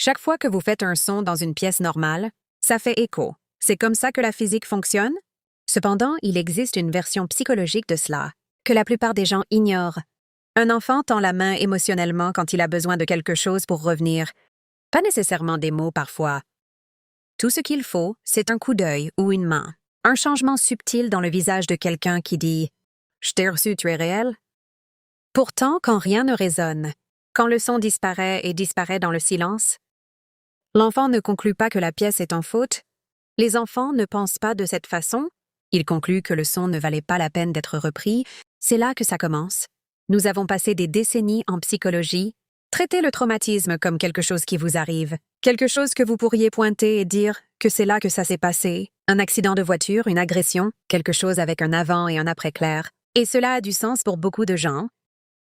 Chaque fois que vous faites un son dans une pièce normale, ça fait écho. C'est comme ça que la physique fonctionne? Cependant, il existe une version psychologique de cela, que la plupart des gens ignorent. Un enfant tend la main émotionnellement quand il a besoin de quelque chose pour revenir. Pas nécessairement des mots parfois. Tout ce qu'il faut, c'est un coup d'œil ou une main. Un changement subtil dans le visage de quelqu'un qui dit « Je t'ai reçu, tu es réel ?» Pourtant, quand rien ne résonne, quand le son disparaît et disparaît dans le silence, l'enfant ne conclut pas que la pièce est en faute. Les enfants ne pensent pas de cette façon. Ils concluent que le son ne valait pas la peine d'être repris. C'est là que ça commence. Nous avons passé des décennies en psychologie. Traitez le traumatisme comme quelque chose qui vous arrive, quelque chose que vous pourriez pointer et dire que c'est là que ça s'est passé, un accident de voiture, une agression, quelque chose avec un avant et un après clair. Et cela a du sens pour beaucoup de gens.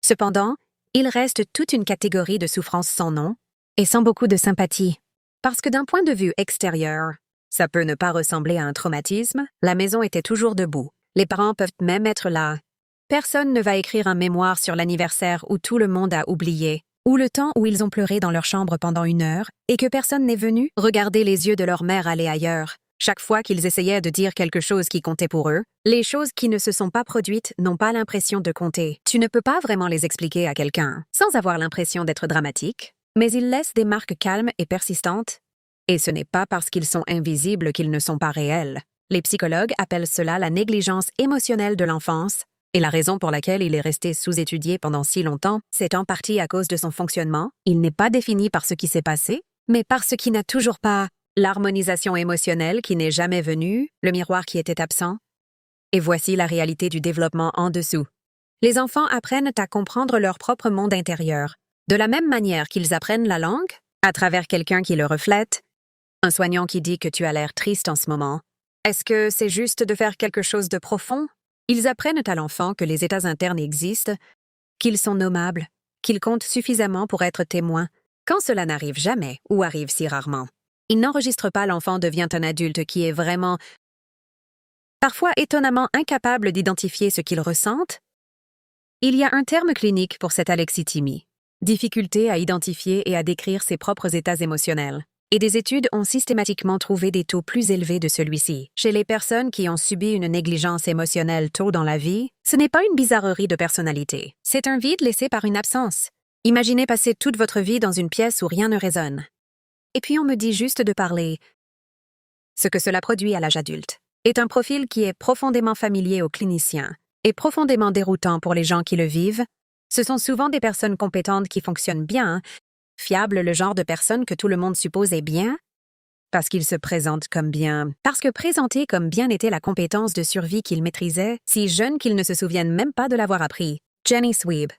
Cependant, il reste toute une catégorie de souffrances sans nom et sans beaucoup de sympathie. Parce que d'un point de vue extérieur, ça peut ne pas ressembler à un traumatisme, la maison était toujours debout. Les parents peuvent même être là. Personne ne va écrire un mémoire sur l'anniversaire où tout le monde a oublié, ou le temps où ils ont pleuré dans leur chambre pendant 1 heure et que personne n'est venu regarder les yeux de leur mère aller ailleurs. Chaque fois qu'ils essayaient de dire quelque chose qui comptait pour eux, les choses qui ne se sont pas produites n'ont pas l'impression de compter. Tu ne peux pas vraiment les expliquer à quelqu'un sans avoir l'impression d'être dramatique, mais ils laissent des marques calmes et persistantes. Et ce n'est pas parce qu'ils sont invisibles qu'ils ne sont pas réels. Les psychologues appellent cela la négligence émotionnelle de l'enfance, et la raison pour laquelle il est resté sous-étudié pendant si longtemps, c'est en partie à cause de son fonctionnement. Il n'est pas défini par ce qui s'est passé, mais par ce qui n'a toujours pas l'harmonisation émotionnelle qui n'est jamais venue, le miroir qui était absent. Et voici la réalité du développement en dessous. Les enfants apprennent à comprendre leur propre monde intérieur, de la même manière qu'ils apprennent la langue, à travers quelqu'un qui le reflète. Un soignant qui dit que tu as l'air triste en ce moment. Est-ce que c'est juste de faire quelque chose de profond? Ils apprennent à l'enfant que les états internes existent, qu'ils sont nommables, qu'ils comptent suffisamment pour être témoins. Quand cela n'arrive jamais, ou arrive si rarement, ils n'enregistrent pas l'enfant devient un adulte qui est vraiment, parfois étonnamment incapable d'identifier ce qu'il ressentent. Il y a un terme clinique pour cette alexithymie, difficulté à identifier et à décrire ses propres états émotionnels. Et des études ont systématiquement trouvé des taux plus élevés de celui-ci. Chez les personnes qui ont subi une négligence émotionnelle tôt dans la vie, ce n'est pas une bizarrerie de personnalité. C'est un vide laissé par une absence. Imaginez passer toute votre vie dans une pièce où rien ne résonne. Et puis on me dit juste de parler. Ce que cela produit à l'âge adulte est un profil qui est profondément familier aux cliniciens et profondément déroutant pour les gens qui le vivent. Ce sont souvent des personnes compétentes qui fonctionnent bien, fiable, le genre de personne que tout le monde suppose est bien, parce qu'il se présente comme bien, parce que présenter comme bien était la compétence de survie qu'il maîtrisait, si jeune qu'il ne se souvienne même pas de l'avoir appris. Jenny Sweeb,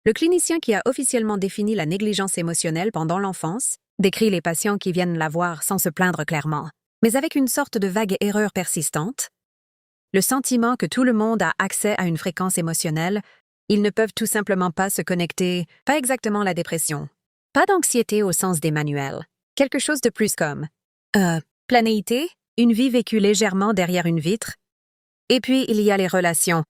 le clinicien qui a officiellement défini la négligence émotionnelle pendant l'enfance, décrit les patients qui viennent la voir sans se plaindre clairement, mais avec une sorte de vague erreur persistante. Le sentiment que tout le monde a accès à une fréquence émotionnelle, ils ne peuvent tout simplement pas se connecter, pas exactement la dépression. Pas d'anxiété au sens des manuels. Quelque chose de plus comme planéité, une vie vécue légèrement derrière une vitre. Et puis, il y a les relations.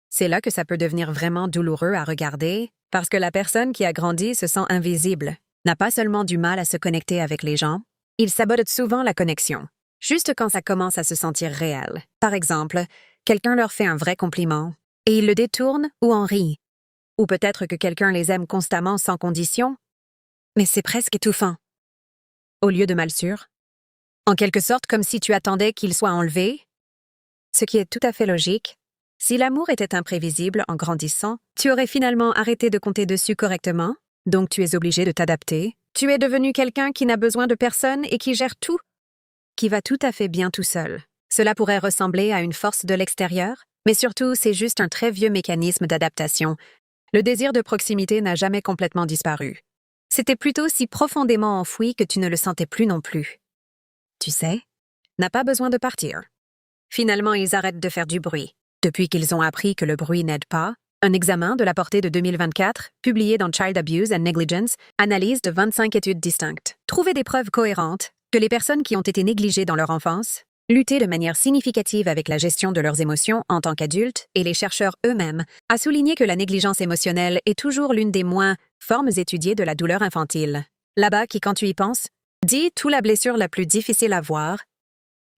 C'est là que ça peut devenir vraiment douloureux à regarder, parce que la personne qui a grandi se sent invisible, n'a pas seulement du mal à se connecter avec les gens, il sabote souvent la connexion, juste quand ça commence à se sentir réel. Par exemple, quelqu'un leur fait un vrai compliment, et ils le détournent ou en rient. Ou peut-être que quelqu'un les aime constamment sans condition, mais c'est presque étouffant. Au lieu de mal sûr. En quelque sorte comme si tu attendais qu'il soit enlevé. Ce qui est tout à fait logique. Si l'amour était imprévisible en grandissant, tu aurais finalement arrêté de compter dessus correctement, donc tu es obligé de t'adapter. Tu es devenu quelqu'un qui n'a besoin de personne et qui gère tout, qui va tout à fait bien tout seul. Cela pourrait ressembler à une force de l'extérieur, mais surtout c'est juste un très vieux mécanisme d'adaptation. Le désir de proximité n'a jamais complètement disparu. C'était plutôt si profondément enfoui que tu ne le sentais plus non plus. Tu sais, n'a pas besoin de partir. Finalement, ils arrêtent de faire du bruit. Depuis qu'ils ont appris que le bruit n'aide pas, un examen de la portée de 2024, publié dans Child Abuse and Negligence, analyse de 25 études distinctes. Trouver des preuves cohérentes que les personnes qui ont été négligées dans leur enfance, lutter de manière significative avec la gestion de leurs émotions en tant qu'adultes et les chercheurs eux-mêmes, a souligné que la négligence émotionnelle est toujours l'une des moins formes étudiées de la douleur infantile. là-bas qui, quand tu y penses, dit tout la blessure la plus difficile à voir,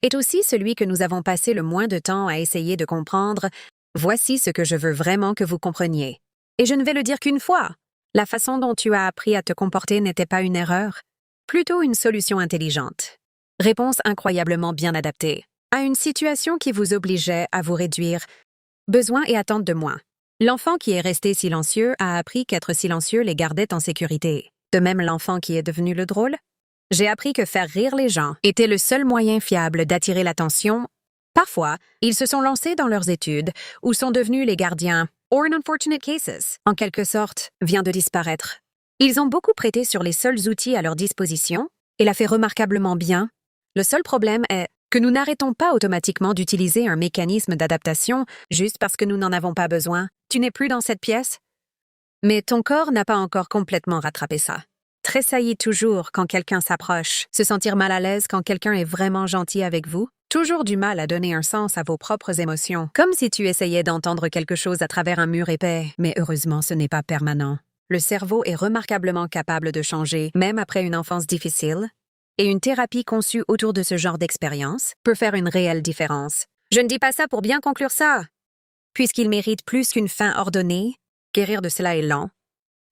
est aussi celui que nous avons passé le moins de temps à essayer de comprendre. Voici ce que je veux vraiment que vous compreniez. Et je ne vais le dire qu'une fois. La façon dont tu as appris à te comporter n'était pas une erreur, plutôt une solution intelligente. Réponse incroyablement bien adaptée à une situation qui vous obligeait à vous réduire besoin et attente de moins. L'enfant qui est resté silencieux a appris qu'être silencieux les gardait en sécurité. De même l'enfant qui est devenu le drôle. J'ai appris que faire rire les gens était le seul moyen fiable d'attirer l'attention. Parfois, ils se sont lancés dans leurs études ou sont devenus les gardiens, or in unfortunate cases, en quelque sorte, vient de disparaître. Ils ont beaucoup prêté sur les seuls outils à leur disposition et l'a fait remarquablement bien. Le seul problème est que nous n'arrêtons pas automatiquement d'utiliser un mécanisme d'adaptation juste parce que nous n'en avons pas besoin. Tu n'es plus dans cette pièce? Mais ton corps n'a pas encore complètement rattrapé ça. Tressaillir toujours quand quelqu'un s'approche, se sentir mal à l'aise quand quelqu'un est vraiment gentil avec vous, toujours du mal à donner un sens à vos propres émotions, comme si tu essayais d'entendre quelque chose à travers un mur épais, mais heureusement ce n'est pas permanent. Le cerveau est remarquablement capable de changer, même après une enfance difficile, et une thérapie conçue autour de ce genre d'expérience peut faire une réelle différence. Je ne dis pas ça pour bien conclure ça. Puisqu'il mérite plus qu'une fin ordonnée, guérir de cela est lent,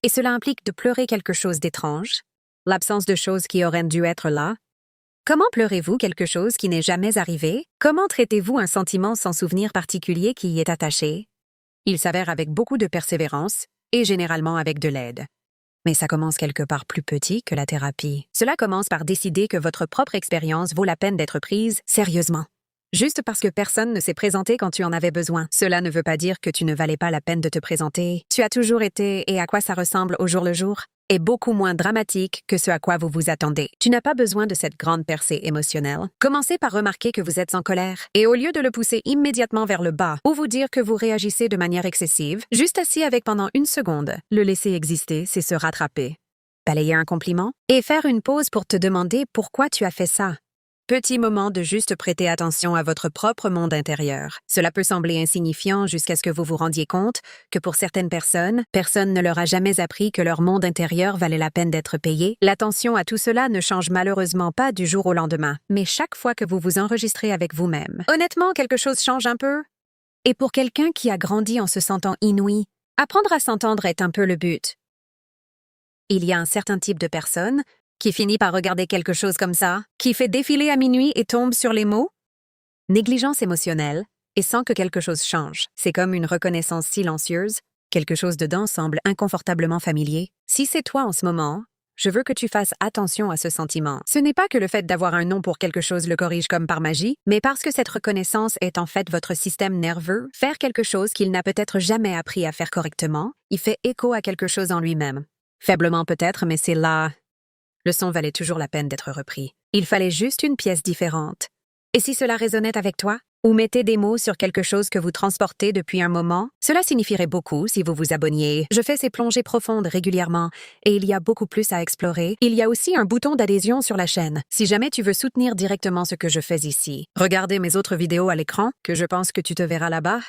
et cela implique de pleurer quelque chose d'étrange, l'absence de choses qui auraient dû être là. Comment pleurez-vous quelque chose qui n'est jamais arrivé? Comment traitez-vous un sentiment sans souvenir particulier qui y est attaché? Il s'avère avec beaucoup de persévérance et généralement avec de l'aide. Mais ça commence quelque part plus petit que la thérapie. Cela commence par décider que votre propre expérience vaut la peine d'être prise sérieusement. Juste parce que personne ne s'est présenté quand tu en avais besoin. Cela ne veut pas dire que tu ne valais pas la peine de te présenter. Tu as toujours été, et à quoi ça ressemble au jour le jour, est beaucoup moins dramatique que ce à quoi vous vous attendez. Tu n'as pas besoin de cette grande percée émotionnelle. Commencez par remarquer que vous êtes en colère. Et au lieu de le pousser immédiatement vers le bas ou vous dire que vous réagissez de manière excessive, juste assis avec pendant une seconde. Le laisser exister, c'est se rattraper. Balayer un compliment et faire une pause pour te demander pourquoi tu as fait ça. Petit moment de juste prêter attention à votre propre monde intérieur. Cela peut sembler insignifiant jusqu'à ce que vous vous rendiez compte que pour certaines personnes, personne ne leur a jamais appris que leur monde intérieur valait la peine d'être payé. L'attention à tout cela ne change malheureusement pas du jour au lendemain, mais chaque fois que vous vous enregistrez avec vous-même. Honnêtement, quelque chose change un peu. Et pour quelqu'un qui a grandi en se sentant inouï, apprendre à s'entendre est un peu le but. Il y a un certain type de personne qui finit par regarder quelque chose comme ça, qui fait défiler à minuit et tombe sur les mots? Négligence émotionnelle, et sans que quelque chose change. C'est comme une reconnaissance silencieuse, quelque chose dedans semble inconfortablement familier. Si c'est toi en ce moment, je veux que tu fasses attention à ce sentiment. Ce n'est pas que le fait d'avoir un nom pour quelque chose le corrige comme par magie, mais parce que cette reconnaissance est en fait votre système nerveux, faire quelque chose qu'il n'a peut-être jamais appris à faire correctement, il fait écho à quelque chose en lui-même. Faiblement peut-être, mais c'est là. Le son valait toujours la peine d'être repris. Il fallait juste une pièce différente. Et si cela résonnait avec toi? Ou mettez des mots sur quelque chose que vous transportez depuis un moment? Cela signifierait beaucoup si vous vous abonniez. Je fais ces plongées profondes régulièrement et il y a beaucoup plus à explorer. Il y a aussi un bouton d'adhésion sur la chaîne. Si jamais tu veux soutenir directement ce que je fais ici, regardez mes autres vidéos à l'écran, que je pense que tu te verras là-bas.